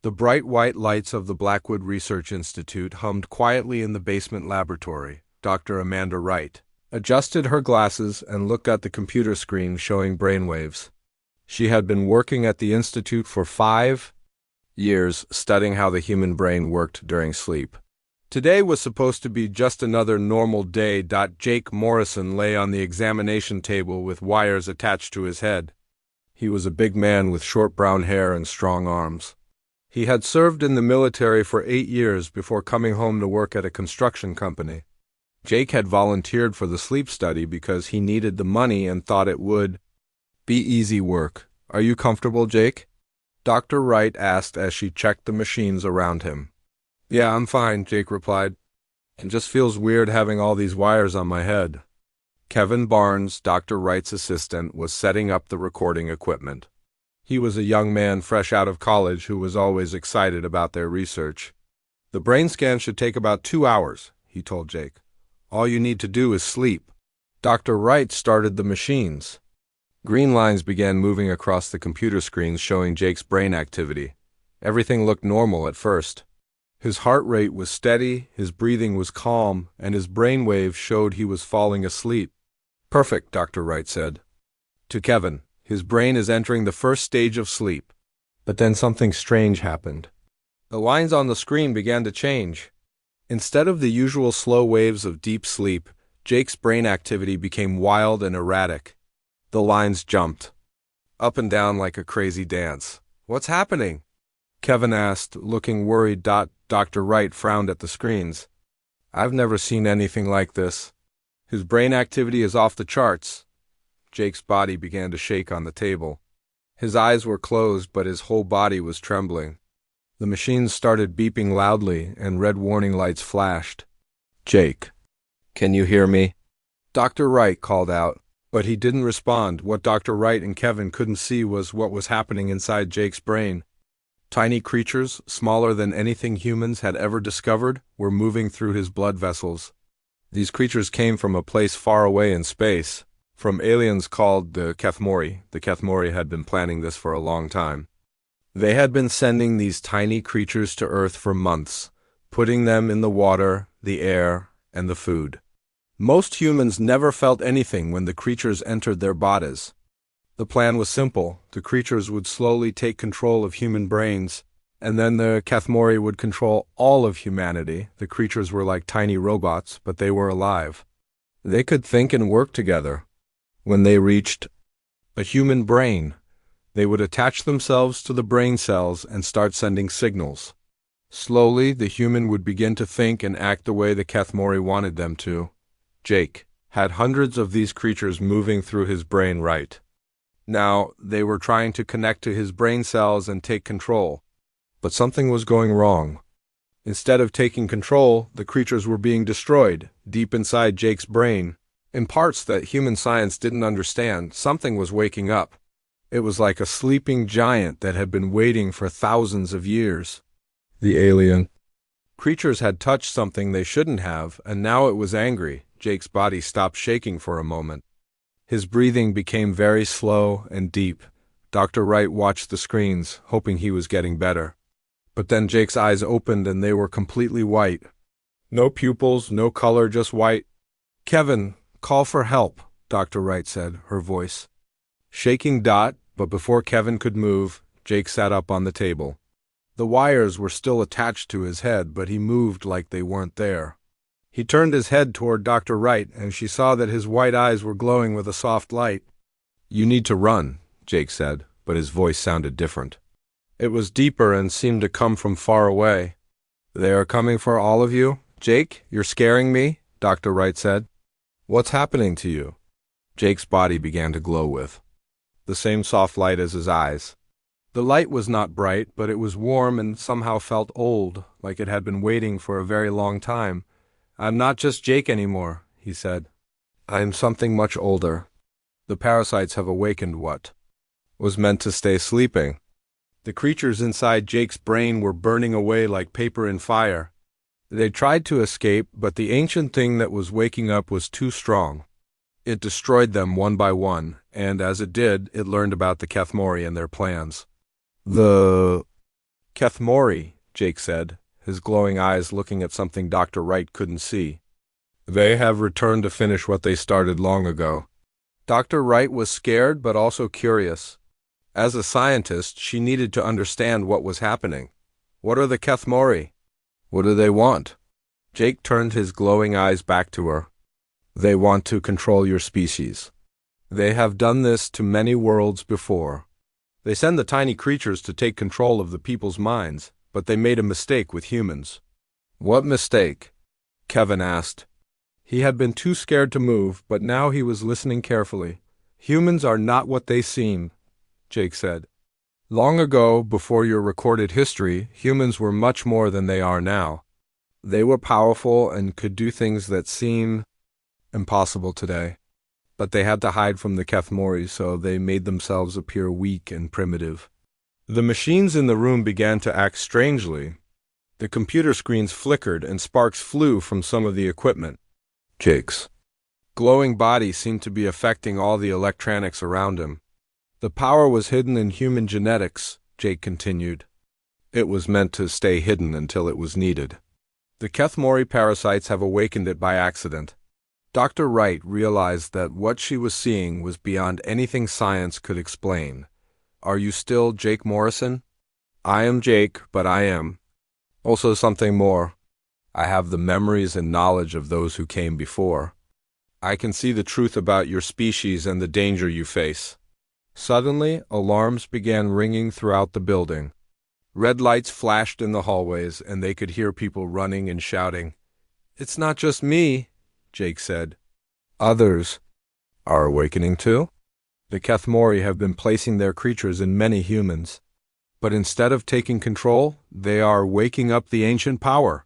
The bright white lights of the Blackwood Research Institute hummed quietly in the basement laboratory. Dr. Amanda Wright adjusted her glasses and looked at the computer screen showing brainwaves. She had been working at the institute for 5 years, studying how the human brain worked during sleep. Today was supposed to be just another normal day. Jake Morrison lay on the examination table with wires attached to his head. He was a big man with short brown hair and strong arms. He had served in the military for 8 years before coming home to work at a construction company. Jake had volunteered for the sleep study because he needed the money and thought it would be easy work. "Are you comfortable, Jake?" Dr. Wright asked as she checked the machines around him. "Yeah, I'm fine," Jake replied. "It just feels weird having all these wires on my head." Kevin Barnes, Dr. Wright's assistant, was setting up the recording equipment. He was a young man fresh out of college who was always excited about their research. "The brain scan should take about 2 hours, he told Jake. "All you need to do is sleep." Dr. Wright started the machines. Green lines began moving across the computer screens showing Jake's brain activity. Everything looked normal at first. His heart rate was steady, his breathing was calm, and his brain waves showed he was falling asleep. "Perfect," Dr. Wright said. To Kevin, "His brain is entering the first stage of sleep." But then something strange happened. The lines on the screen began to change. Instead of the usual slow waves of deep sleep, Jake's brain activity became wild and erratic. The lines jumped up and down like a crazy dance. "What's happening?" Kevin asked, looking worried. Dr. Wright frowned at the screens. "I've never seen anything like this. His brain activity is off the charts." Jake's body began to shake on the table. His eyes were closed, but his whole body was trembling. The machines started beeping loudly, and red warning lights flashed. "Jake, can you hear me?" Dr. Wright called out, but he didn't respond. What Dr. Wright and Kevin couldn't see was what was happening inside Jake's brain. Tiny creatures, smaller than anything humans had ever discovered, were moving through his blood vessels. These creatures came from a place far away in space, from aliens called the Cathmori. The Cathmori had been planning this for a long time. They had been sending these tiny creatures to Earth for months, putting them in the water, the air, and the food. Most humans never felt anything when the creatures entered their bodies. The plan was simple. The creatures would slowly take control of human brains, and then the Cathmori would control all of humanity. The creatures were like tiny robots, but they were alive. They could think and work together. When they reached a human brain, they would attach themselves to the brain cells and start sending signals. Slowly, the human would begin to think and act the way the Cathmori wanted them to. Jake had hundreds of these creatures moving through his brain right now. They were trying to connect to his brain cells and take control. But something was going wrong. Instead of taking control, the creatures were being destroyed, deep inside Jake's brain. In parts that human science didn't understand, something was waking up. It was like a sleeping giant that had been waiting for thousands of years. The alien creatures had touched something they shouldn't have, and now it was angry. Jake's body stopped shaking for a moment. His breathing became very slow and deep. Dr. Wright watched the screens, hoping he was getting better. But then Jake's eyes opened and they were completely white. No pupils, no color, just white. "Kevin, call for help," Dr. Wright said, her voice shaking. But before Kevin could move, Jake sat up on the table. The wires were still attached to his head, but he moved like they weren't there. He turned his head toward Dr. Wright, and she saw that his white eyes were glowing with a soft light. "You need to run," Jake said, but his voice sounded different. It was deeper and seemed to come from far away. "They are coming for all of you? Jake, you're scaring me," Dr. Wright said. "What's happening to you?" Jake's body began to glow with the same soft light as his eyes. The light was not bright, but it was warm and somehow felt old, like it had been waiting for a very long time. "I'm not just Jake anymore," he said. "I am something much older. The parasites have awakened what was meant to stay sleeping." The creatures inside Jake's brain were burning away like paper in fire. They tried to escape, but the ancient thing that was waking up was too strong. It destroyed them one by one, and as it did, it learned about the Cathmori and their plans. The Kethmori, Jake said, his glowing eyes looking at something Dr. Wright couldn't see. They have returned to finish what they started long ago. Dr. Wright was scared but also curious. As a scientist, she needed to understand what was happening. What are the Kethmori? What do they want? Jake turned his glowing eyes back to her. They want to control your species. They have done this to many worlds before. They send the tiny creatures to take control of the people's minds, but they made a mistake with humans. What mistake? Kevin asked. He had been too scared to move, but now he was listening carefully. Humans are not what they seem, Jake said. Long ago, before your recorded history, humans were much more than they are now. They were powerful and could do things that seem impossible today. But they had to hide from the Kethmori, so they made themselves appear weak and primitive. The machines in the room began to act strangely. The computer screens flickered and sparks flew from some of the equipment. Jake's glowing body seemed to be affecting all the electronics around him. The power was hidden in human genetics, Jake continued. It was meant to stay hidden until it was needed. The Kethmori parasites have awakened it by accident. Dr. Wright realized that what she was seeing was beyond anything science could explain. Are you still Jake Morrison? I am Jake, but I am also something more. I have the memories and knowledge of those who came before. I can see the truth about your species and the danger you face. Suddenly, alarms began ringing throughout the building. Red lights flashed in the hallways, and they could hear people running and shouting. It's not just me, Jake said. Others are awakening too? The Kethmori have been placing their creatures in many humans. But instead of taking control, they are waking up the ancient power.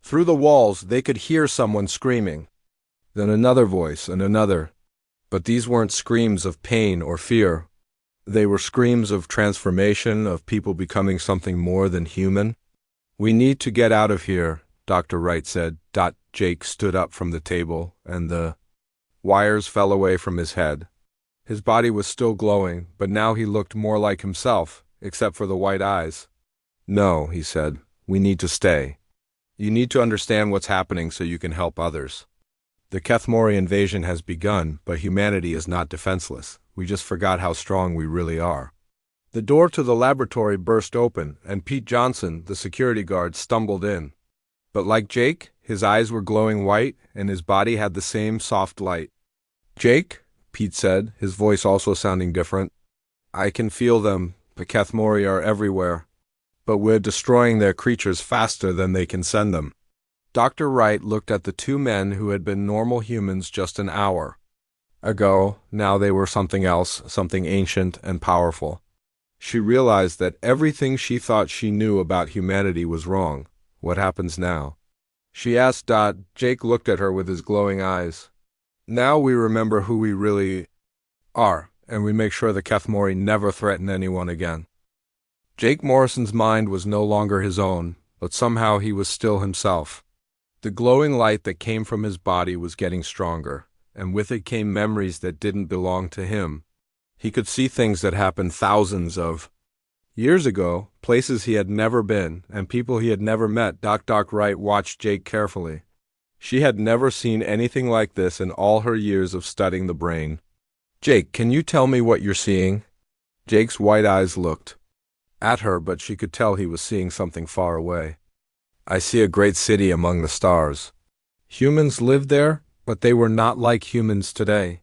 Through the walls, they could hear someone screaming. Then another voice and another. But these weren't screams of pain or fear. They were screams of transformation, of people becoming something more than human. We need to get out of here, Dr. Wright said. Jake stood up from the table, and the wires fell away from his head. His body was still glowing, but now he looked more like himself, except for the white eyes. No, he said, we need to stay. You need to understand what's happening so you can help others. The Kethmori invasion has begun, but humanity is not defenseless. We just forgot how strong we really are. The door to the laboratory burst open, and Pete Johnson, the security guard, stumbled in. But like Jake, his eyes were glowing white, and his body had the same soft light. Jake, Pete said, his voice also sounding different. I can feel them. The Kethmori are everywhere. But we're destroying their creatures faster than they can send them. Dr. Wright looked at the two men who had been normal humans just an hour ago. Now they were something else, something ancient and powerful. She realized that everything she thought she knew about humanity was wrong. What happens now? She asked. Jake looked at her with his glowing eyes. Now we remember who we really are, and we make sure the Kethmori never threaten anyone again. Jake Morrison's mind was no longer his own, but somehow he was still himself. The glowing light that came from his body was getting stronger, and with it came memories that didn't belong to him. He could see things that happened thousands of years ago, places he had never been, and people he had never met. Dr. Wright watched Jake carefully. She had never seen anything like this in all her years of studying the brain. Jake, can you tell me what you're seeing? Jake's white eyes looked at her, but she could tell he was seeing something far away. I see a great city among the stars. Humans lived there, but they were not like humans today.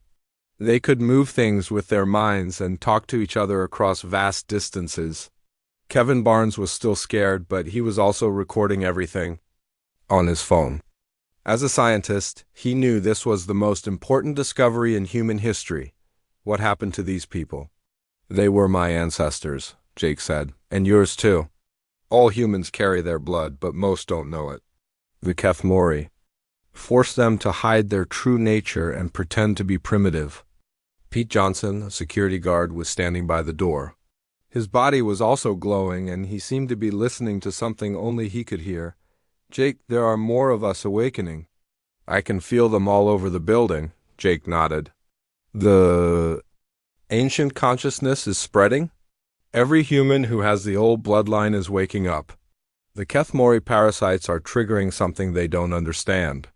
They could move things with their minds and talk to each other across vast distances. Kevin Barnes was still scared, but he was also recording everything on his phone. As a scientist, he knew this was the most important discovery in human history. What happened to these people? They were my ancestors, Jake said, and yours too. All humans carry their blood, but most don't know it. The Kethmori forced them to hide their true nature and pretend to be primitive. Pete Johnson, a security guard, was standing by the door. His body was also glowing, and he seemed to be listening to something only he could hear. Jake, there are more of us awakening. I can feel them all over the building, Jake nodded. The ancient consciousness is spreading? Every human who has the old bloodline is waking up. The Kethmori parasites are triggering something they don't understand.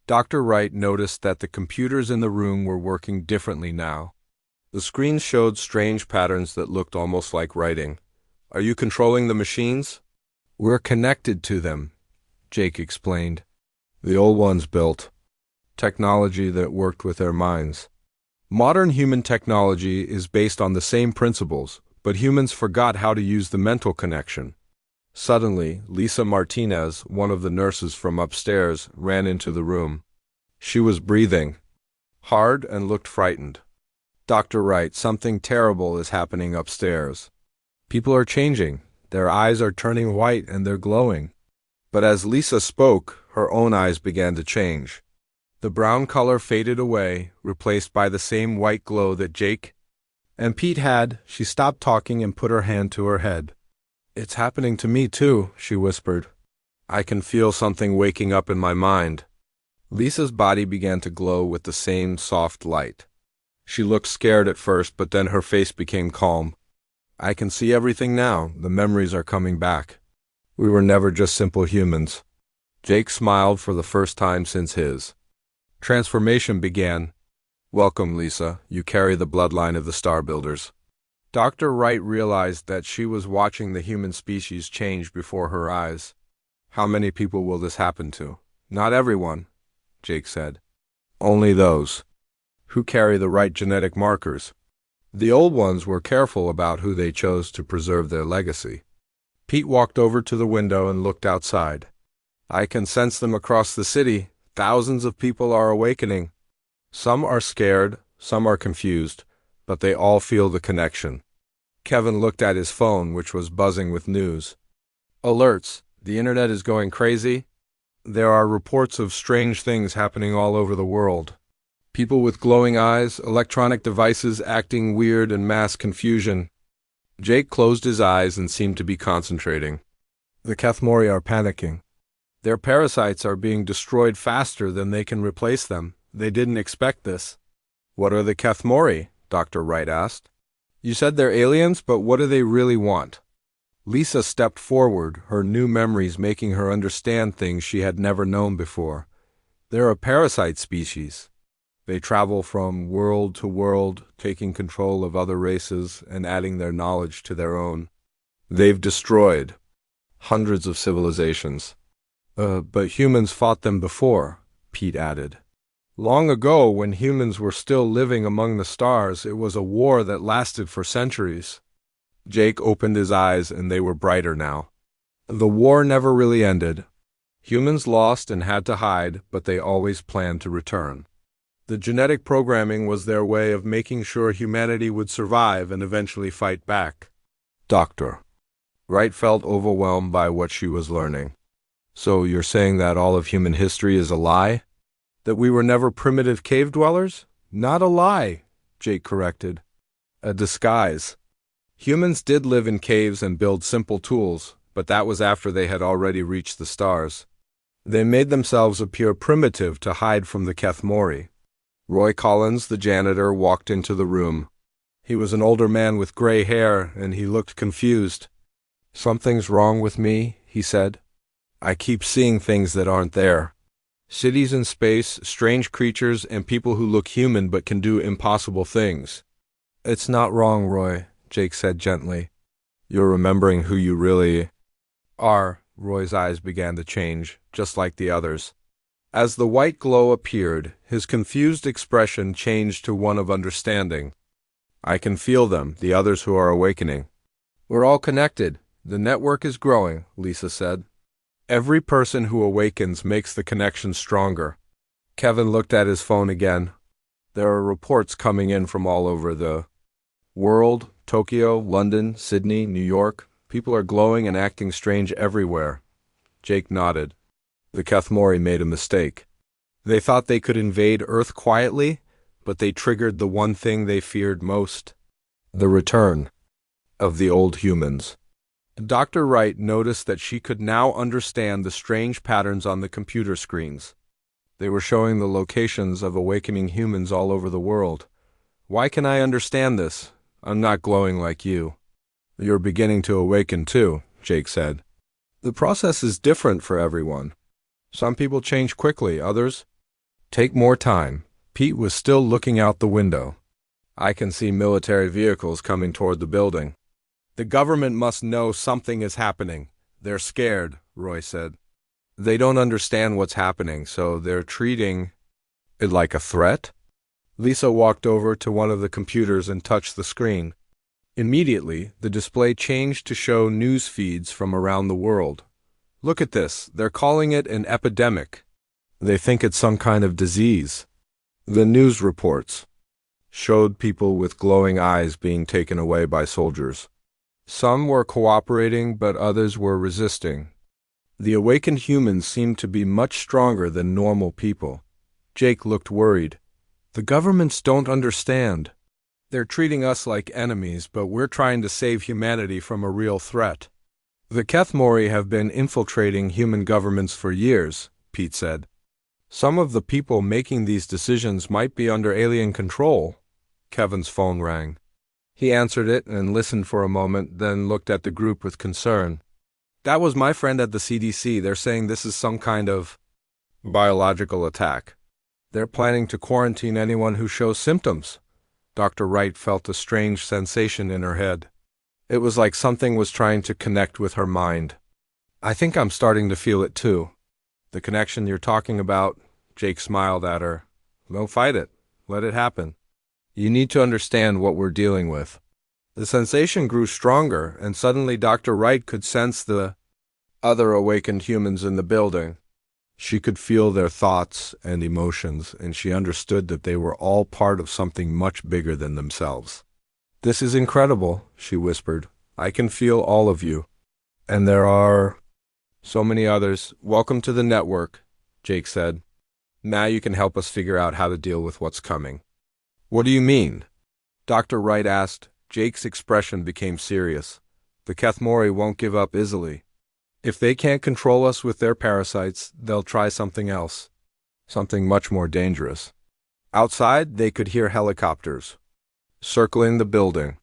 Dr. Wright noticed that the computers in the room were working differently now. The screens showed strange patterns that looked almost like writing. Are you controlling the machines? We're connected to them, Jake explained. The old ones built technology that worked with their minds. Modern human technology is based on the same principles, but humans forgot how to use the mental connection. Suddenly, Lisa Martinez, one of the nurses from upstairs, ran into the room. She was breathing hard and looked frightened. Dr. Wright, something terrible is happening upstairs. People are changing. Their eyes are turning white and they're glowing. But as Lisa spoke, her own eyes began to change. The brown color faded away, replaced by the same white glow that Jake and Pete had. She stopped talking and put her hand to her head. It's happening to me too, she whispered. I can feel something waking up in my mind. Lisa's body began to glow with the same soft light. She looked scared at first, but then her face became calm. I can see everything now. The memories are coming back. We were never just simple humans. Jake smiled for the first time since his transformation began. Welcome, Lisa. You carry the bloodline of the Star Builders. Dr. Wright realized that she was watching the human species change before her eyes. How many people will this happen to? Not everyone, Jake said. Only those who carry the right genetic markers. The old ones were careful about who they chose to preserve their legacy. Pete walked over to the window and looked outside. I can sense them across the city. Thousands of people are awakening. Some are scared, some are confused, but they all feel the connection. Kevin looked at his phone, which was buzzing with news. Alerts. The internet is going crazy. There are reports of strange things happening all over the world. People with glowing eyes, electronic devices acting weird, and mass confusion. Jake closed his eyes and seemed to be concentrating. The Kethmori are panicking. Their parasites are being destroyed faster than they can replace them. They didn't expect this. What are the Kethmori? Dr. Wright asked. You said they're aliens, but what do they really want? Lisa stepped forward, her new memories making her understand things she had never known before. They're a parasite species. They travel from world to world, taking control of other races and adding their knowledge to their own. They've destroyed hundreds of civilizations. But humans fought them before, Pete added. Long ago, when humans were still living among the stars, it was a war that lasted for centuries. Jake opened his eyes and they were brighter now. The war never really ended. Humans lost and had to hide, but they always planned to return. The genetic programming was their way of making sure humanity would survive and eventually fight back. Dr. Wright felt overwhelmed by what she was learning. So you're saying that all of human history is a lie? That we were never primitive cave dwellers? Not a lie, Jake corrected. A disguise. Humans did live in caves and build simple tools, but that was after they had already reached the stars. They made themselves appear primitive to hide from the Kethmori. Roy Collins, the janitor, walked into the room. He was an older man with gray hair, and he looked confused. Something's wrong with me, he said. I keep seeing things that aren't there. Cities in space, strange creatures, and people who look human but can do impossible things. It's not wrong, Roy, Jake said gently. You're remembering who you really are. Roy's eyes began to change, just like the others. As the white glow appeared, his confused expression changed to one of understanding. I can feel them, the others who are awakening. We're all connected. The network is growing, Lisa said. Every person who awakens makes the connection stronger. Kevin looked at his phone again. There are reports coming in from all over the world, Tokyo, London, Sydney, New York. People are glowing and acting strange everywhere. Jake nodded. The Kethmori made a mistake. They thought they could invade Earth quietly, but they triggered the one thing they feared most. The return of the old humans. Dr. Wright noticed that she could now understand the strange patterns on the computer screens. They were showing the locations of awakening humans all over the world. Why can I understand this? I'm not glowing like you. You're beginning to awaken too, Jake said. The process is different for everyone. Some people change quickly, others take more time. Pete was still looking out the window. I can see military vehicles coming toward the building. The government must know something is happening. They're scared, Roy said. They don't understand what's happening, so they're treating it like a threat? Lisa walked over to one of the computers and touched the screen. Immediately, the display changed to show news feeds from around the world. Look at this. They're calling it an epidemic. They think it's some kind of disease. The news reports showed people with glowing eyes being taken away by soldiers. Some were cooperating, but others were resisting. The awakened humans seemed to be much stronger than normal people. Jake looked worried. The governments don't understand. They're treating us like enemies, but we're trying to save humanity from a real threat. The Kethmori have been infiltrating human governments for years, Pete said. Some of the people making these decisions might be under alien control. Kevin's phone rang. He answered it and listened for a moment, then looked at the group with concern. That was my friend at the CDC. They're saying this is some kind of biological attack. They're planning to quarantine anyone who shows symptoms. Dr. Wright felt a strange sensation in her head. It was like something was trying to connect with her mind. I think I'm starting to feel it too. The connection you're talking about, Jake smiled at her. Don't fight it. Let it happen. You need to understand what we're dealing with. The sensation grew stronger, and suddenly Dr. Wright could sense the other awakened humans in the building. She could feel their thoughts and emotions, and she understood that they were all part of something much bigger than themselves. This is incredible, she whispered. I can feel all of you. And there are so many others. Welcome to the network, Jake said. Now you can help us figure out how to deal with what's coming. What do you mean? Dr. Wright asked. Jake's expression became serious. The Kethmori won't give up easily. If they can't control us with their parasites, they'll try something else. Something much more dangerous. Outside, they could hear helicopters circling the building.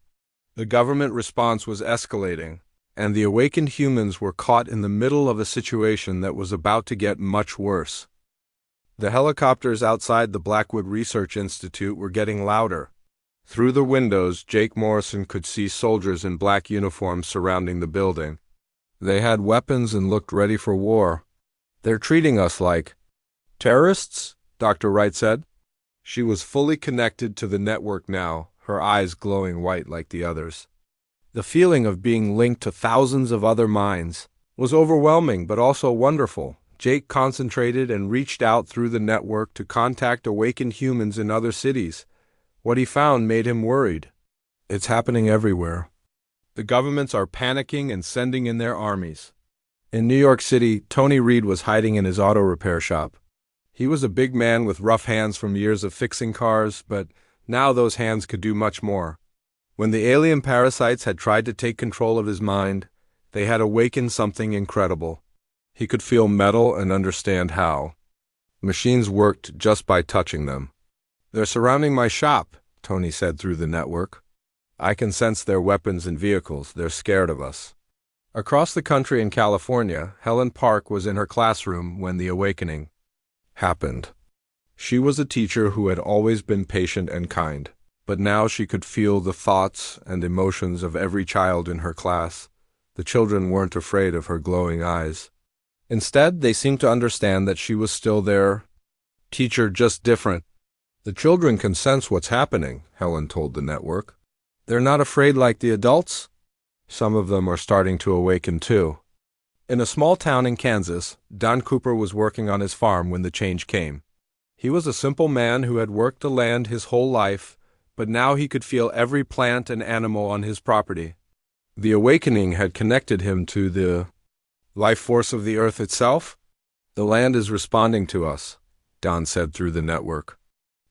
The government response was escalating, and the awakened humans were caught in the middle of a situation that was about to get much worse. The helicopters outside the Blackwood Research Institute were getting louder. Through the windows, Jake Morrison could see soldiers in black uniforms surrounding the building. They had weapons and looked ready for war. They're treating us like terrorists, Dr. Wright said. She was fully connected to the network now, her eyes glowing white like the others. The feeling of being linked to thousands of other minds was overwhelming but also wonderful. Jake concentrated and reached out through the network to contact awakened humans in other cities. What he found made him worried. It's happening everywhere. The governments are panicking and sending in their armies. In New York City, Tony Reed was hiding in his auto repair shop. He was a big man with rough hands from years of fixing cars, but now those hands could do much more. When the alien parasites had tried to take control of his mind, they had awakened something incredible. He could feel metal and understand how. Machines worked just by touching them. They're surrounding my shop, Tony said through the network. I can sense their weapons and vehicles. They're scared of us. Across the country in California, Helen Park was in her classroom when the awakening happened. She was a teacher who had always been patient and kind, but now she could feel the thoughts and emotions of every child in her class. The children weren't afraid of her glowing eyes. Instead, they seemed to understand that she was still their teacher, just different. The children can sense what's happening, Helen told the network. They're not afraid like the adults. Some of them are starting to awaken too. In a small town in Kansas, Don Cooper was working on his farm when the change came. He was a simple man who had worked the land his whole life, but now he could feel every plant and animal on his property. The awakening had connected him to the life force of the earth itself. The land is responding to us, Don said through the network.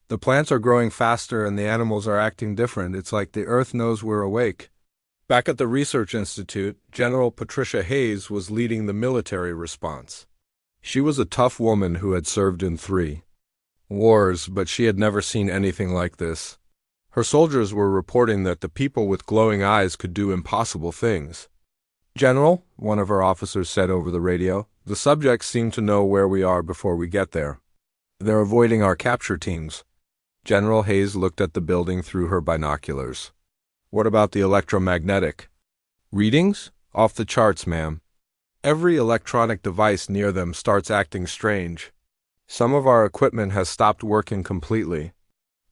The plants are growing faster and the animals are acting different. It's like the earth knows we're awake. Back at the Research Institute, General Patricia Hayes was leading the military response. She was a tough woman who had served in 3 wars, but she had never seen anything like this. Her soldiers were reporting that the people with glowing eyes could do impossible things. "General," one of her officers said over the radio, "the subjects seem to know where we are before we get there. They're avoiding our capture teams." General Hayes looked at the building through her binoculars. "What about the electromagnetic readings? Off the charts, ma'am. Every electronic device near them starts acting strange. Some of our equipment has stopped working completely."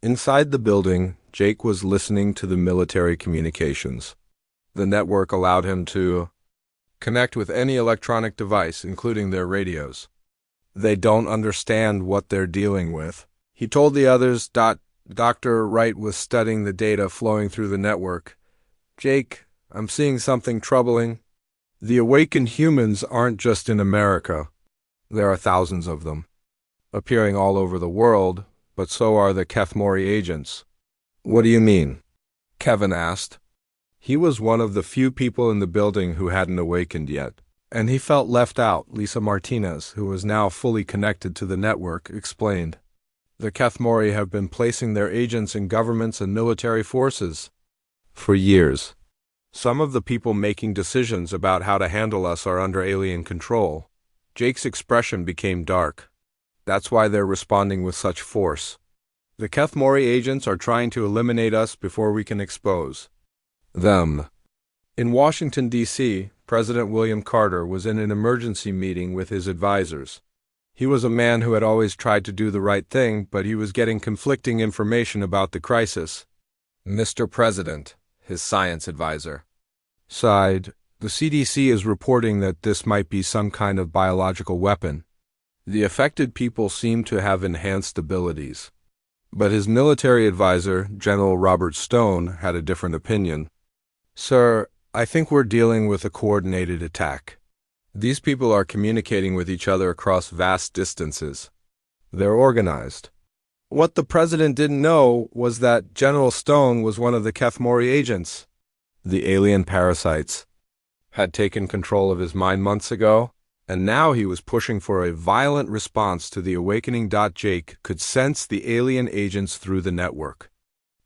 Inside the building, Jake was listening to the military communications. The network allowed him to connect with any electronic device, including their radios. "They don't understand what they're dealing with," he told the others. Dr. Wright was studying the data flowing through the network. "Jake, I'm seeing something troubling. The awakened humans aren't just in America. There are thousands of them, appearing all over the world, but so are the Kethmori agents." "What do you mean?" Kevin asked. He was one of the few people in the building who hadn't awakened yet, and he felt left out. Lisa Martinez, who was now fully connected to the network, explained. "The Kethmori have been placing their agents in governments and military forces for years. Some of the people making decisions about how to handle us are under alien control." Jake's expression became dark. "That's why they're responding with such force. The Kethmori agents are trying to eliminate us before we can expose them." In Washington, D.C., President William Carter was in an emergency meeting with his advisors. He was a man who had always tried to do the right thing, but he was getting conflicting information about the crisis. "Mr. President," his science advisor sighed, "the CDC is reporting that this might be some kind of biological weapon. The affected people seem to have enhanced abilities." But his military advisor, General Robert Stone, had a different opinion. "Sir, I think we're dealing with a coordinated attack. These people are communicating with each other across vast distances. They're organized." What the president didn't know was that General Stone was one of the Kethmori agents. The alien parasites had taken control of his mind months ago, and now he was pushing for a violent response to the awakening. Jake could sense the alien agents through the network.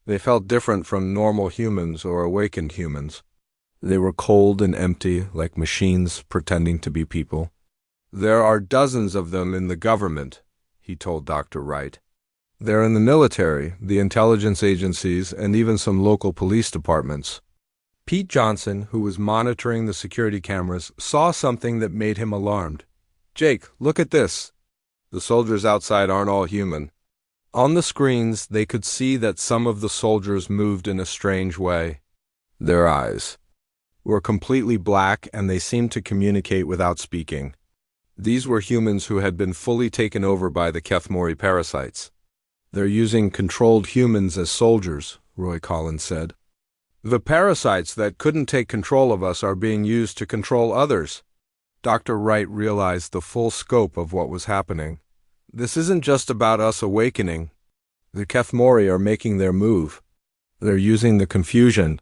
They felt different from normal humans or awakened humans. They were cold and empty, like machines pretending to be people. "There are dozens of them in the government," he told Dr. Wright. "They're in the military, the intelligence agencies, and even some local police departments." Pete Johnson, who was monitoring the security cameras, saw something that made him alarmed. "Jake, look at this. The soldiers outside aren't all human." On the screens, they could see that some of the soldiers moved in a strange way. Their eyes were completely black, and they seemed to communicate without speaking. These were humans who had been fully taken over by the Kethmori parasites. "They're using controlled humans as soldiers," Roy Collins said. "The parasites that couldn't take control of us are being used to control others." Dr. Wright realized the full scope of what was happening. "This isn't just about us awakening. The Kethmori are making their move. They're using the confusion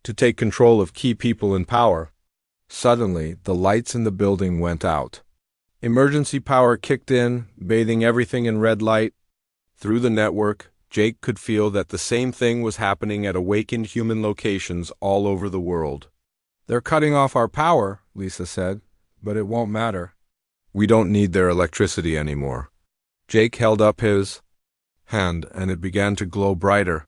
to take control of key people in power." Suddenly, the lights in the building went out. Emergency power kicked in, bathing everything in red light. Through the network, Jake could feel that the same thing was happening at awakened human locations all over the world. "They're cutting off our power," Lisa said, "but it won't matter. We don't need their electricity anymore." Jake held up his hand, and it began to glow brighter.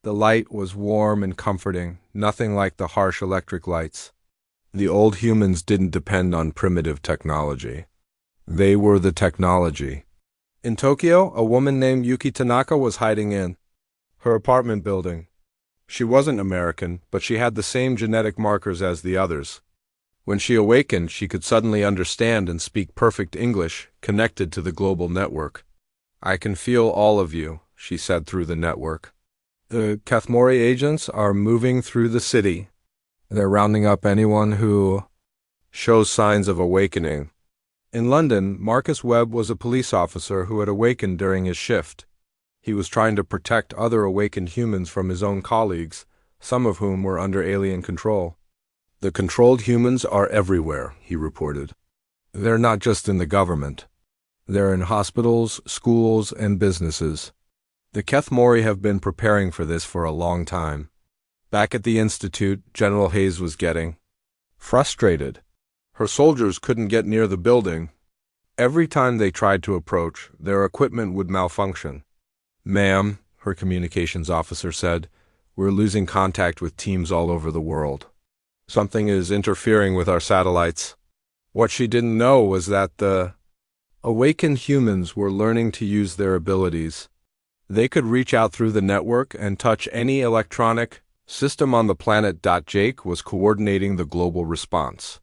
The light was warm and comforting, nothing like the harsh electric lights. The old humans didn't depend on primitive technology. They were the technology. In Tokyo, a woman named Yuki Tanaka was hiding in her apartment building. She wasn't American, but she had the same genetic markers as the others. When she awakened, she could suddenly understand and speak perfect English, connected to the global network. "I can feel all of you," she said through the network. "The Kethmori agents are moving through the city. They're rounding up anyone who shows signs of awakening." In London, Marcus Webb was a police officer who had awakened during his shift. He was trying to protect other awakened humans from his own colleagues, some of whom were under alien control. "The controlled humans are everywhere," he reported. "They're not just in the government. They're in hospitals, schools, and businesses. The Kethmori have been preparing for this for a long time. Back at the Institute, General Hayes was getting frustrated. Her soldiers couldn't get near the building. Every time they tried to approach, their equipment would malfunction. "Ma'am," her communications officer said, "we're losing contact with teams all over the world. Something is interfering with our satellites." What she didn't know was that the awakened humans were learning to use their abilities. They could reach out through the network and touch any electronic system on the planet. Jake was coordinating the global response.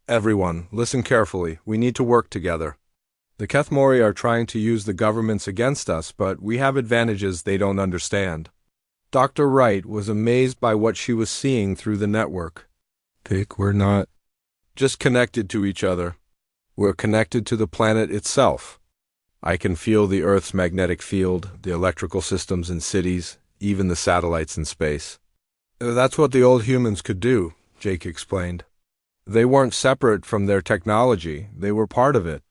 "Everyone, listen carefully. We need to work together. The Kethmori are trying to use the governments against us, but we have advantages they don't understand." Dr. Wright was amazed by what she was seeing through the network. We're not just connected to each other. We're connected to the planet itself. I can feel the Earth's magnetic field, the electrical systems in cities, even the satellites in space. That's what the old humans could do, Jake explained. They weren't separate from their technology, they were part of it.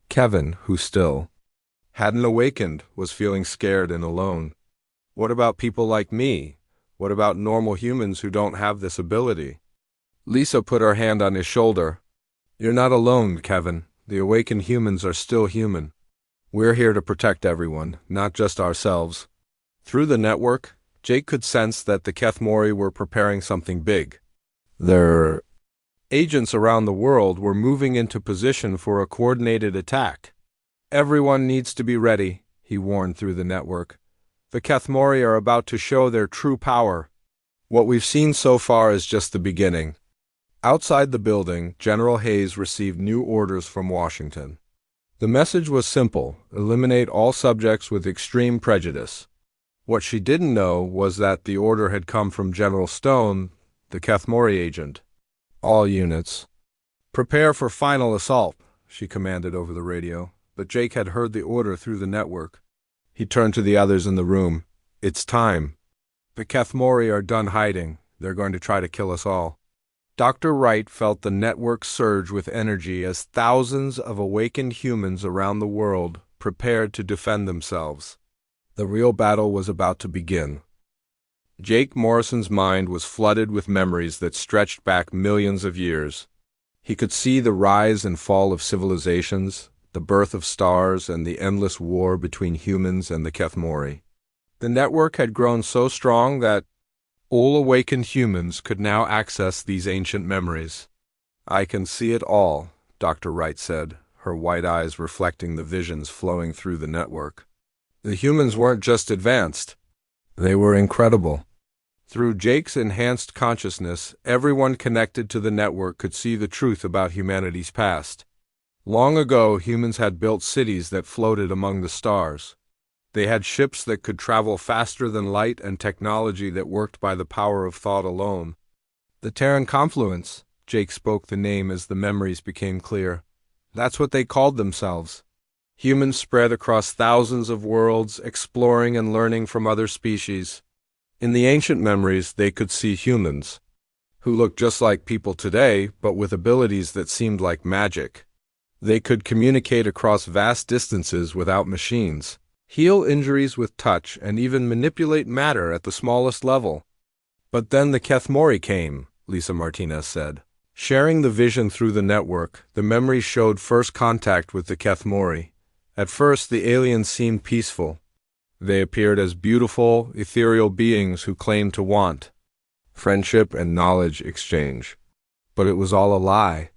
Kevin, who still hadn't awakened, was feeling scared and alone. What about people like me? What about normal humans who don't have this ability? Lisa put her hand on his shoulder. "You're not alone, Kevin. The awakened humans are still human. We're here to protect everyone, not just ourselves." Through the network, Jake could sense that the Kethmori were preparing something big. Their agents around the world were moving into position for a coordinated attack. "Everyone needs to be ready," he warned through the network. "The Kethmori are about to show their true power. What we've seen so far is just the beginning." Outside the building, General Hayes received new orders from Washington. The message was simple: eliminate all subjects with extreme prejudice. What she didn't know was that the order had come from General Stone, the Kethmori agent. "All units, prepare for final assault," she commanded over the radio, but Jake had heard the order through the network. He turned to the others in the room. "It's time. The Kethmori are done hiding. They're going to try to kill us all." Dr. Wright felt the network surge with energy as thousands of awakened humans around the world prepared to defend themselves. The real battle was about to begin. Jake Morrison's mind was flooded with memories that stretched back millions of years. He could see the rise and fall of civilizations, the birth of stars, and the endless war between humans and the Kethmori. The network had grown so strong that all awakened humans could now access these ancient memories. "I can see it all," Dr. Wright said, her white eyes reflecting the visions flowing through the network. The humans weren't just advanced. They were incredible. Through Jake's enhanced consciousness, everyone connected to the network could see the truth about humanity's past. Long ago, humans had built cities that floated among the stars. They had ships that could travel faster than light and technology that worked by the power of thought alone. The Terran Confluence, Jake spoke the name as the memories became clear. That's what they called themselves. Humans spread across thousands of worlds, exploring and learning from other species. In the ancient memories, they could see humans, who looked just like people today, but with abilities that seemed like magic. They could communicate across vast distances without machines, heal injuries with touch, and even manipulate matter at the smallest level. "But then the Kethmori came," Lisa Martinez said. Sharing the vision through the network, the memories showed first contact with the Kethmori. At first, the aliens seemed peaceful. They appeared as beautiful, ethereal beings who claimed to want friendship and knowledge exchange. But it was all a lie.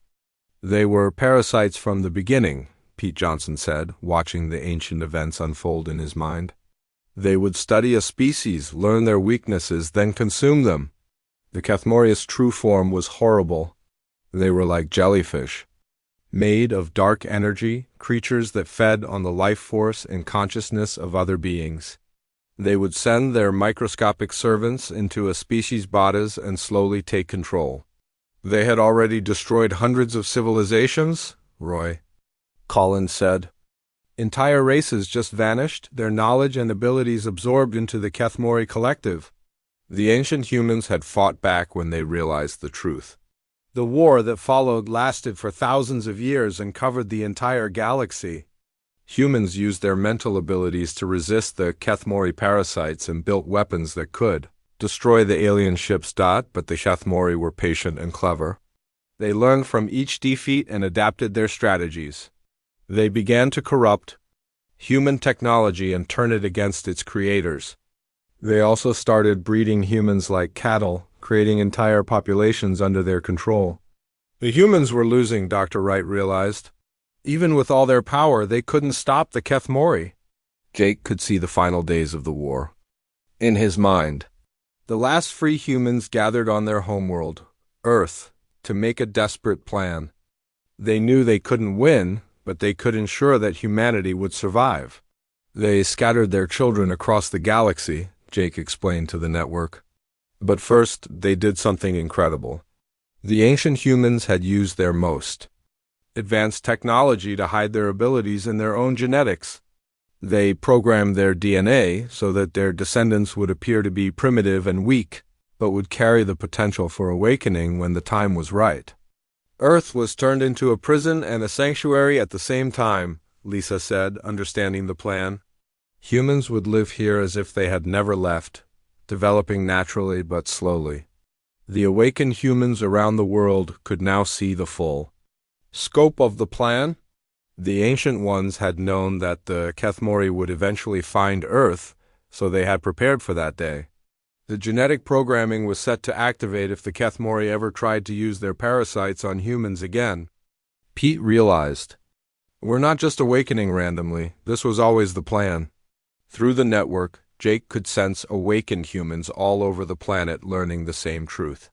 "They were parasites from the beginning," Pete Johnson said, watching the ancient events unfold in his mind. "They would study a species, learn their weaknesses, then consume them. The Kethmori's true form was horrible. They were like jellyfish, made of dark energy, creatures that fed on the life force and consciousness of other beings. They would send their microscopic servants into a species' bodies and slowly take control. They had already destroyed hundreds of civilizations," Roy Collins said. "Entire races just vanished, their knowledge and abilities absorbed into the Kethmori collective." The ancient humans had fought back when they realized the truth. The war that followed lasted for thousands of years and covered the entire galaxy. Humans used their mental abilities to resist the Kethmori parasites and built weapons that could destroy the alien ships. But the Kethmori were patient and clever. They learned from each defeat and adapted their strategies. They began to corrupt human technology and turn it against its creators. They also started breeding humans like cattle, creating entire populations under their control. The humans were losing, Dr. Wright realized. Even with all their power, they couldn't stop the Kethmori. Jake could see the final days of the war. In his mind, the last free humans gathered on their homeworld, Earth, to make a desperate plan. They knew they couldn't win, but they could ensure that humanity would survive. They scattered their children across the galaxy, Jake explained to the network. But first, they did something incredible. The ancient humans had used their most advanced technology to hide their abilities in their own genetics. They programmed their DNA so that their descendants would appear to be primitive and weak, but would carry the potential for awakening when the time was right. Earth was turned into a prison and a sanctuary at the same time, Lisa said, understanding the plan. Humans would live here as if they had never left, developing naturally but slowly. The awakened humans around the world could now see the full scope of the plan. The Ancient Ones had known that the Kethmori would eventually find Earth, so they had prepared for that day. The genetic programming was set to activate if the Kethmori ever tried to use their parasites on humans again. Pete realized, we're not just awakening randomly, this was always the plan. Through the network, Jake could sense awakened humans all over the planet learning the same truth.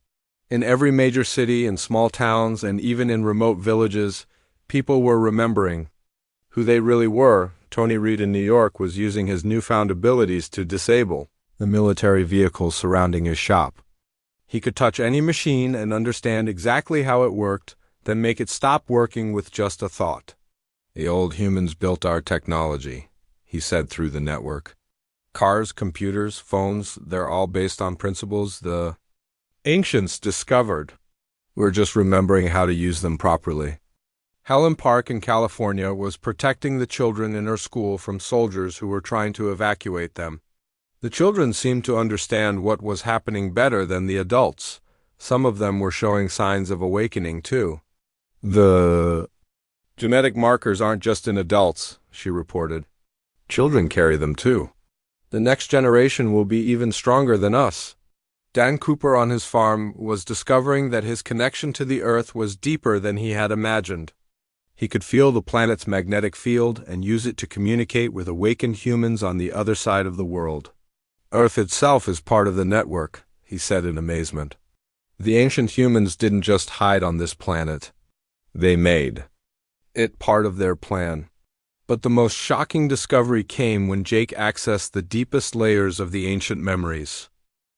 In every major city, in small towns, and even in remote villages, people were remembering who they really were. Tony Reed in New York was using his newfound abilities to disable the military vehicles surrounding his shop. He could touch any machine and understand exactly how it worked, then make it stop working with just a thought. The old humans built our technology, he said through the network. Cars, computers, phones, they're all based on principles the ancients discovered. We're just remembering how to use them properly. Helen Park in California was protecting the children in her school from soldiers who were trying to evacuate them. The children seemed to understand what was happening better than the adults. Some of them were showing signs of awakening, too. The genetic markers aren't just in adults, she reported. Children carry them, too. The next generation will be even stronger than us. Dan Cooper on his farm was discovering that his connection to the Earth was deeper than he had imagined. He could feel the planet's magnetic field and use it to communicate with awakened humans on the other side of the world. Earth itself is part of the network, he said in amazement. The ancient humans didn't just hide on this planet. They made it part of their plan. But the most shocking discovery came when Jake accessed the deepest layers of the ancient memories.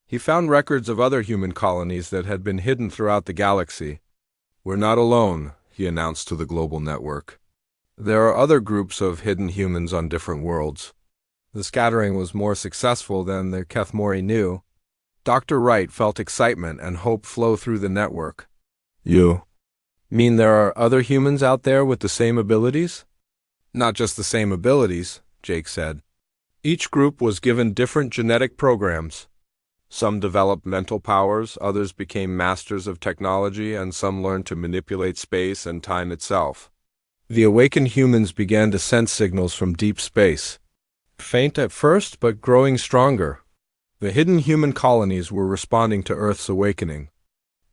He found records of other human colonies that had been hidden throughout the galaxy. We're not alone, he announced to the global network. There are other groups of hidden humans on different worlds. The scattering was more successful than the Kethmori knew. Dr. Wright felt excitement and hope flow through the network. You mean there are other humans out there with the same abilities? Not just the same abilities, Jake said. Each group was given different genetic programs. Some developed mental powers, others became masters of technology, and some learned to manipulate space and time itself. The awakened humans began to sense signals from deep space. Faint at first, but growing stronger. The hidden human colonies were responding to Earth's awakening.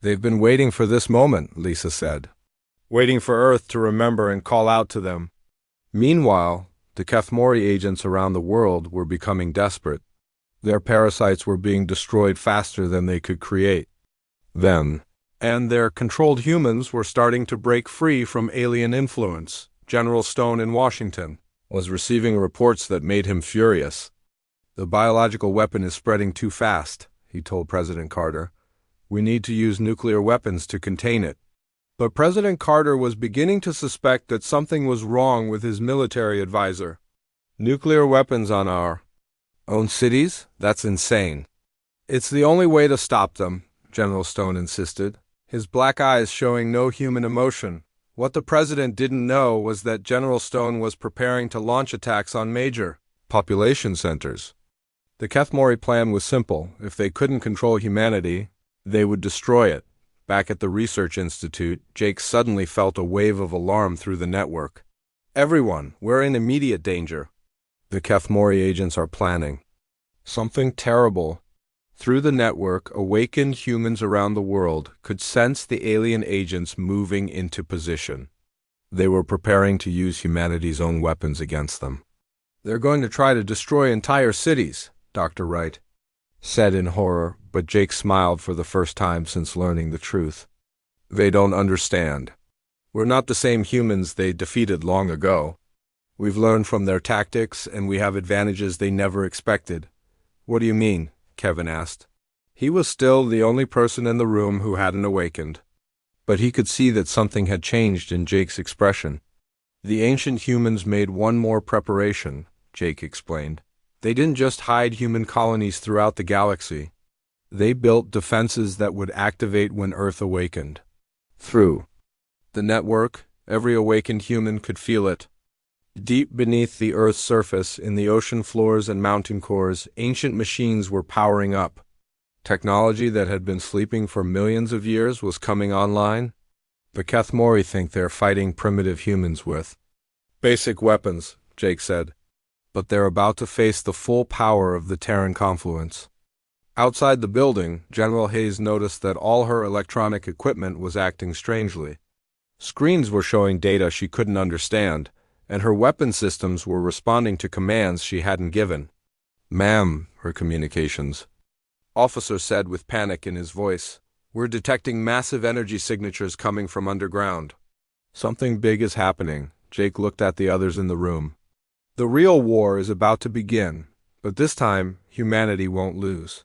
They've been waiting for this moment, Lisa said. Waiting for Earth to remember and call out to them. Meanwhile, the Kethmori agents around the world were becoming desperate. Their parasites were being destroyed faster than they could create them. And their controlled humans were starting to break free from alien influence. General Stone in Washington was receiving reports that made him furious. The biological weapon is spreading too fast, he told President Carter. We need to use nuclear weapons to contain it. But President Carter was beginning to suspect that something was wrong with his military advisor. Nuclear weapons on our own cities? That's insane. It's the only way to stop them, General Stone insisted, his black eyes showing no human emotion. What the president didn't know was that General Stone was preparing to launch attacks on major population centers. The Kethmori plan was simple. If they couldn't control humanity, they would destroy it. Back at the research institute, Jake suddenly felt a wave of alarm through the network. Everyone, we're in immediate danger. The Kethmori agents are planning something terrible. Through the network, awakened humans around the world could sense the alien agents moving into position. They were preparing to use humanity's own weapons against them. They're going to try to destroy entire cities, Dr. Wright said in horror, but Jake smiled for the first time since learning the truth. They don't understand. We're not the same humans they defeated long ago. We've learned from their tactics, and we have advantages they never expected. What do you mean? Kevin asked. He was still the only person in the room who hadn't awakened. But he could see that something had changed in Jake's expression. The ancient humans made one more preparation, Jake explained. They didn't just hide human colonies throughout the galaxy. They built defenses that would activate when Earth awakened. Through the network, every awakened human could feel it. Deep beneath the Earth's surface, in the ocean floors and mountain cores, ancient machines were powering up. Technology that had been sleeping for millions of years was coming online. The Kethmori think they're fighting primitive humans with basic weapons, Jake said. But they're about to face the full power of the Terran confluence. Outside the building, General Hayes noticed that all her electronic equipment was acting strangely. Screens were showing data she couldn't understand, and her weapon systems were responding to commands she hadn't given. "Ma'am," her communications officer said with panic in his voice, "we're detecting massive energy signatures coming from underground." Something big is happening. Jake looked at the others in the room. The real war is about to begin, but this time, humanity won't lose.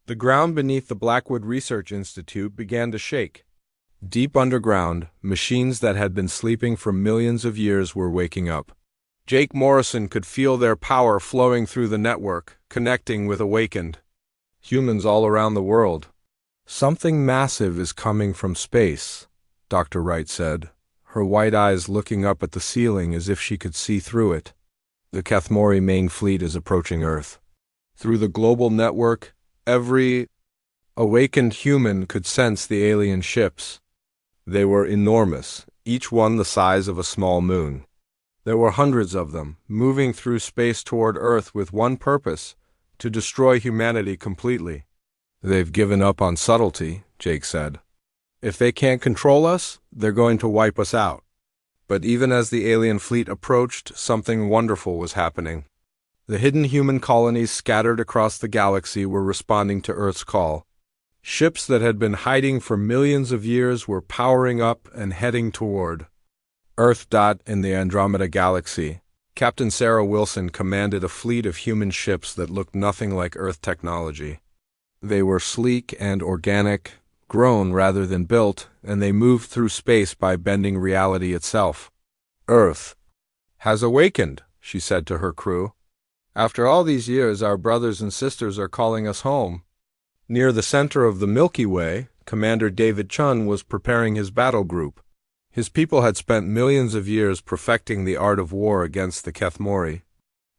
The ground beneath the Blackwood Research Institute began to shake. Deep underground, machines that had been sleeping for millions of years were waking up. Jake Morrison could feel their power flowing through the network, connecting with awakened humans all around the world. "Something massive is coming from space," Dr. Wright said, her white eyes looking up at the ceiling as if she could see through it. "The Kethmori main fleet is approaching Earth." Through the global network, every awakened human could sense the alien ships. They were enormous, each one the size of a small moon. There were hundreds of them, moving through space toward Earth with one purpose: to destroy humanity completely. "They've given up on subtlety," Jake said. "If they can't control us, they're going to wipe us out." But even as the alien fleet approached, something wonderful was happening. The hidden human colonies scattered across the galaxy were responding to Earth's call. Ships that had been hiding for millions of years were powering up and heading toward Earth. In the Andromeda Galaxy, Captain Sarah Wilson commanded a fleet of human ships that looked nothing like Earth technology. They were sleek and organic, grown rather than built, and they moved through space by bending reality itself. "Earth has awakened," she said to her crew. "After all these years, our brothers and sisters are calling us home." Near the center of the Milky Way, Commander David Chun was preparing his battle group. His people had spent millions of years perfecting the art of war against the Kethmori.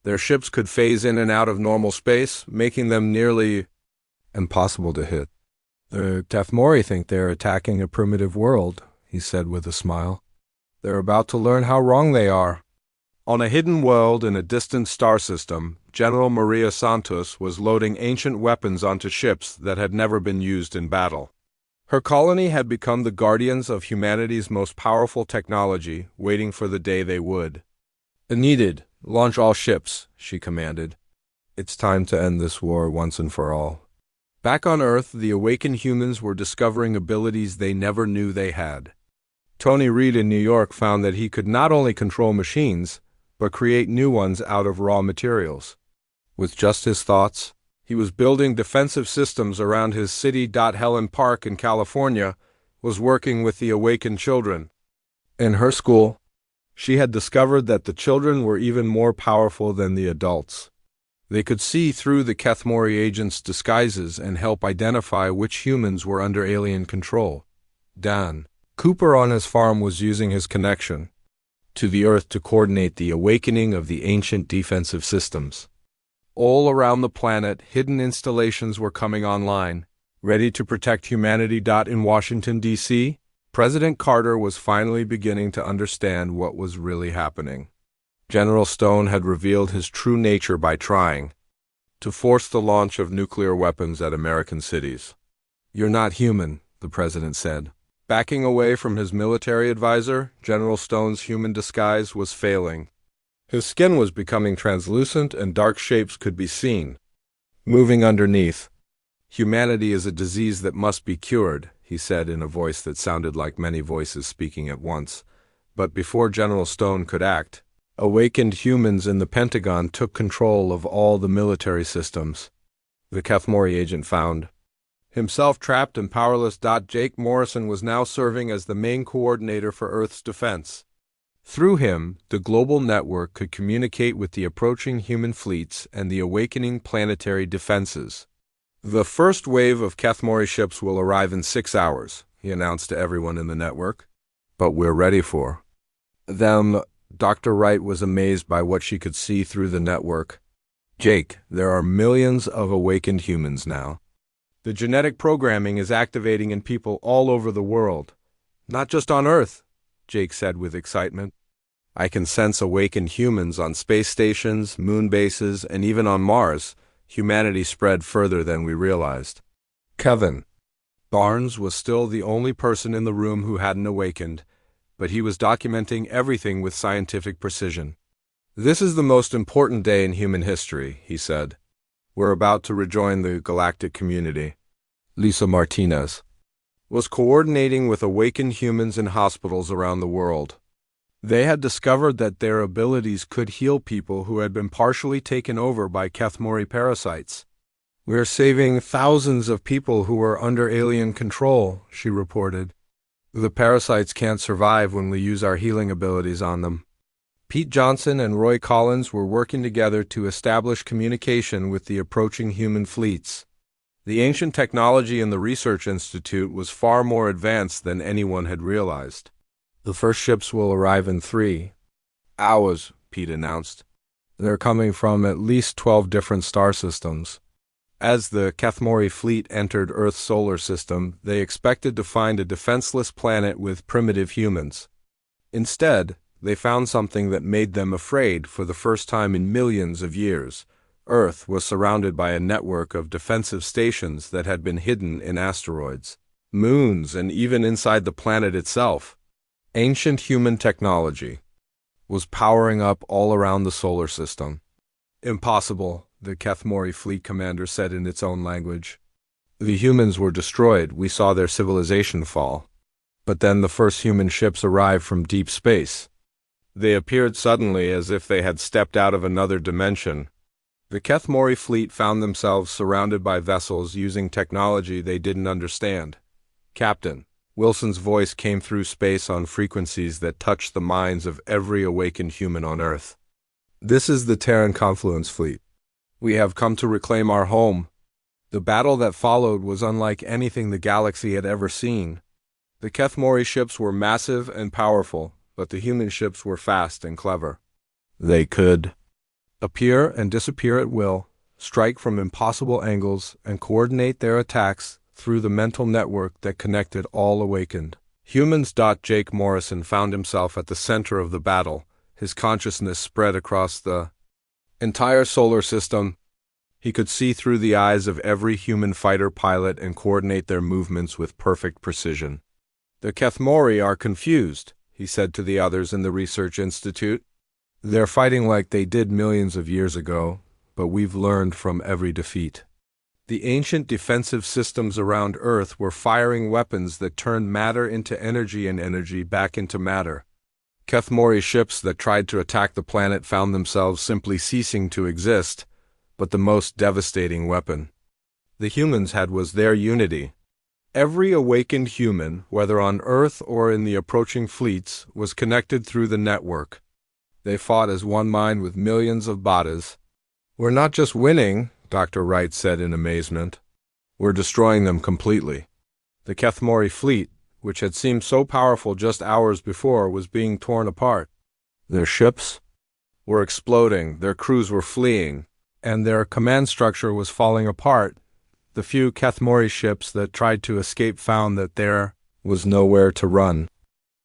Their ships could phase in and out of normal space, making them nearly impossible to hit. "The Kethmori think they're attacking a primitive world," he said with a smile. "They're about to learn how wrong they are." On a hidden world in a distant star system, General Maria Santos was loading ancient weapons onto ships that had never been used in battle. Her colony had become the guardians of humanity's most powerful technology, waiting for the day they would. "Needed, launch all ships," she commanded. "It's time to end this war once and for all." Back on Earth, the awakened humans were discovering abilities they never knew they had. Tony Reed in New York found that he could not only control machines, but create new ones out of raw materials. With just his thoughts, he was building defensive systems around his city. Helen Park in California was working with the awakened children. In her school, she had discovered that the children were even more powerful than the adults. They could see through the Kethmori agents' disguises and help identify which humans were under alien control. Dan Cooper on his farm was using his connection to the Earth to coordinate the awakening of the ancient defensive systems. All around the planet, hidden installations were coming online, ready to protect humanity. In Washington, D.C., President Carter was finally beginning to understand what was really happening. General Stone had revealed his true nature by trying to force the launch of nuclear weapons at American cities. "You're not human," the president said. Backing away from his military advisor, General Stone's human disguise was failing. His skin was becoming translucent and dark shapes could be seen moving underneath. "Humanity is a disease that must be cured," he said in a voice that sounded like many voices speaking at once. But before General Stone could act, awakened humans in the Pentagon took control of all the military systems. The Kethmori agent found himself trapped and powerless. Jake Morrison was now serving as the main coordinator for Earth's defense. Through him, the global network could communicate with the approaching human fleets and the awakening planetary defenses. "The first wave of Kethmori ships will arrive in 6 hours," he announced to everyone in the network. "But we're ready for them." Dr. Wright was amazed by what she could see through the network. "Jake, there are millions of awakened humans now. The genetic programming is activating in people all over the world. Not just on Earth," Jake said with excitement. "I can sense awakened humans on space stations, moon bases, and even on Mars." Humanity spread further than we realized. Kevin Barnes was still the only person in the room who hadn't awakened, but he was documenting everything with scientific precision. "This is the most important day in human history," he said. "We're about to rejoin the galactic community." Lisa Martinez was coordinating with awakened humans in hospitals around the world. They had discovered that their abilities could heal people who had been partially taken over by Kethmori parasites. "We're saving thousands of people who were under alien control," she reported. "The parasites can't survive when we use our healing abilities on them." Pete Johnson and Roy Collins were working together to establish communication with the approaching human fleets. The ancient technology in the research institute was far more advanced than anyone had realized. "The first ships will arrive in 3 hours, Pete announced. "They're coming from at least 12 different star systems." As the Kethmori fleet entered Earth's solar system, they expected to find a defenseless planet with primitive humans. Instead, they found something that made them afraid. For the first time in millions of years, Earth was surrounded by a network of defensive stations that had been hidden in asteroids, moons, and even inside the planet itself. Ancient human technology was powering up all around the solar system. "Impossible," the Kethmori fleet commander said in its own language. "The humans were destroyed. We saw their civilization fall. But then the first human ships arrived from deep space. They appeared suddenly as if they had stepped out of another dimension." The Kethmori fleet found themselves surrounded by vessels using technology they didn't understand. "Captain," Wilson's voice came through space on frequencies that touched the minds of every awakened human on Earth. "This is the Terran Confluence Fleet. We have come to reclaim our home." The battle that followed was unlike anything the galaxy had ever seen. The Kethmori ships were massive and powerful, but the human ships were fast and clever. They could appear and disappear at will, strike from impossible angles, and coordinate their attacks through the mental network that connected all awakened humans. Jake Morrison found himself at the center of the battle, his consciousness spread across the entire solar system. He could see through the eyes of every human fighter pilot and coordinate their movements with perfect precision. "The Kethmori are confused," he said to the others in the research institute. "They're fighting like they did millions of years ago, but we've learned from every defeat." The ancient defensive systems around Earth were firing weapons that turned matter into energy and energy back into matter. Kethmori ships that tried to attack the planet found themselves simply ceasing to exist, but the most devastating weapon the humans had was their unity. Every awakened human, whether on Earth or in the approaching fleets, was connected through the network. They fought as one mind with millions of bodies. "We're not just winning," Dr. Wright said in amazement. "We're destroying them completely. The Kethmori fleet, which had seemed so powerful just hours before, was being torn apart. Their ships were exploding, their crews were fleeing, and their command structure was falling apart. The few Kethmori ships that tried to escape found that there was nowhere to run.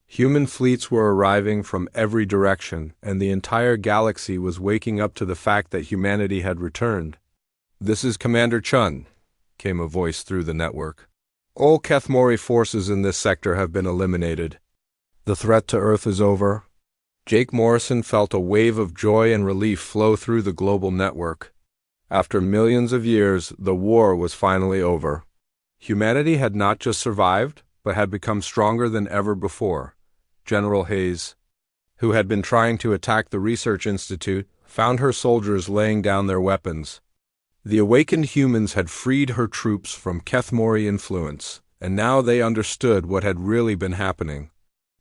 Human fleets were arriving from every direction, and the entire galaxy was waking up to the fact that humanity had returned. "This is Commander Chun," came a voice through the network. "All Kethmori forces in this sector have been eliminated. The threat to Earth is over." Jake Morrison felt a wave of joy and relief flow through the global network. After millions of years, the war was finally over. Humanity had not just survived, but had become stronger than ever before. General Hayes, who had been trying to attack the Research Institute, found her soldiers laying down their weapons. The awakened humans had freed her troops from Kethmori influence, and now they understood what had really been happening.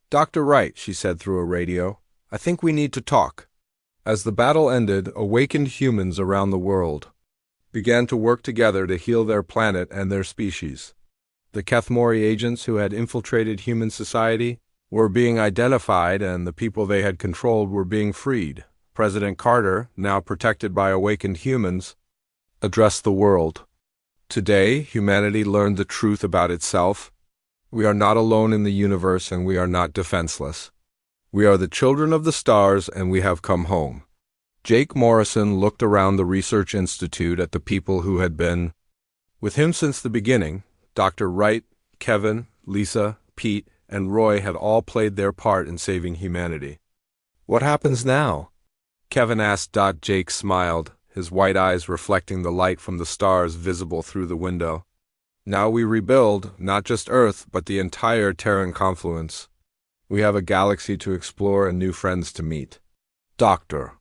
"Dr. Wright," she said through a radio, "I think we need to talk." As the battle ended, awakened humans around the world began to work together to heal their planet and their species. The Kethmori agents who had infiltrated human society were being identified, and the people they had controlled were being freed. President Carter, now protected by awakened humans, addressed the world. "Today, humanity learned the truth about itself. We are not alone in the universe, and we are not defenseless. We are the children of the stars, and we have come home." Jake Morrison looked around the Research Institute at the people who had been with him since the beginning. Dr. Wright, Kevin, Lisa, Pete, and Roy had all played their part in saving humanity. "What happens now?" Kevin asked. Jake smiled, his white eyes reflecting the light from the stars visible through the window. "Now we rebuild, not just Earth, but the entire Terran confluence. We have a galaxy to explore and new friends to meet." Dr.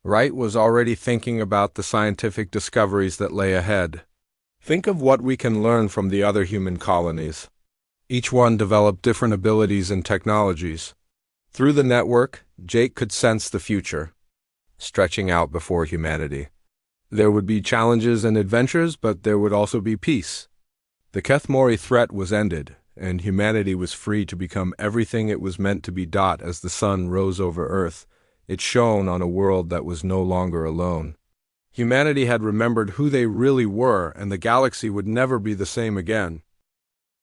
Wright was already thinking about the scientific discoveries that lay ahead. "Think of what we can learn from the other human colonies. Each one developed different abilities and technologies." Through the network, Jake could sense the future stretching out before humanity. There would be challenges and adventures, but there would also be peace. The Kethmori threat was ended, and humanity was free to become everything it was meant to be. As the sun rose over Earth, it shone on a world that was no longer alone. Humanity had remembered who they really were, and the galaxy would never be the same again.